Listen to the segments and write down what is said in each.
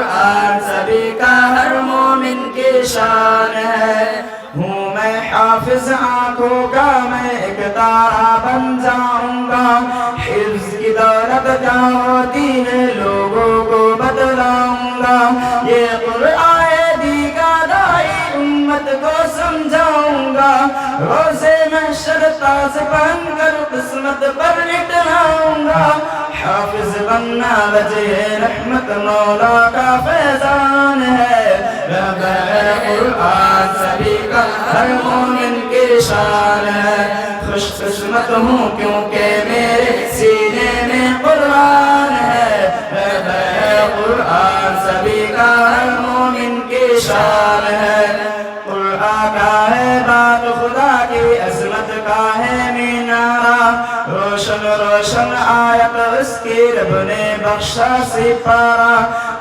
قرآن سبھی کا ہر مومن کی شان ہے ہوں میں حافظ آنکھوں کا میں ایک تارا بن جاؤں گا حفظ کی دولت کیا ہوتی ہے لوگوں کو بتلاؤں گا یہ قرآن دیگا دائی امت کو سمجھاؤں گا روزے محشر تاج پہن کر قسمت پر لٹاؤں گا حافظ بننا وجہ رحمت مولا کا فیضان ہے قرآن سبھی کا ہر مومن کی شان ہے خوش قسمت ہوں کیونکہ میرے سینے میں قرآن ہے قرآن سبھی کا ہر مومن کی شان ہے قرآن کا ہے بات خدا کی عظمت کا ہے مینارہ روشن روشن آیت اس کی رب نے بخشا سپارہ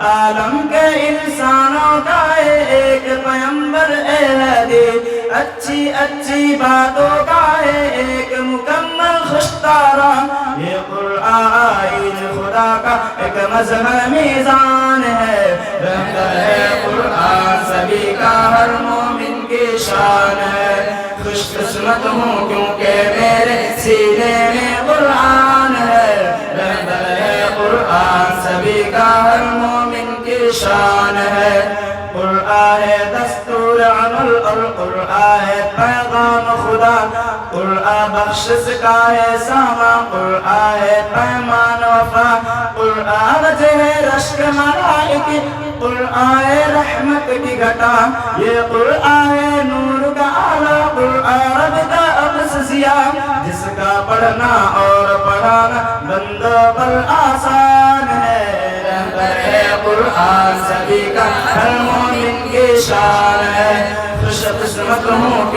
عالم کے انسانوں کا ایک پیمبر اے حدیث اچھی اچھی باتوں کا ایک مکمل خوشتارہ یہ قرآن خدا کا ایک مذہب میزان ہے قرآن سبھی کا ہر مومن کی شان ہے خوش قسمت ہوں کیونکہ میرے سینے میں قرآن ہے قرآن سبھی کا ہر مومن کی شان ہے قرآن ہے دستور عمل اور قرآن ہے پیغام خدا قرآن بخشش کا ہے سامان قرآن ہے پیمان وفا قرآن وجہ رشک ملائکی قرآن ہے رحمت کی گھٹا یہ قرآن ہے نور کا آلہ قرآن رب کا عبس سیاہ جس کا پڑھنا اور پڑھانا بندوں پر آسان ہے قرآن سبھی کا ہر مومن کی شان ہے خوش قسمت ہوں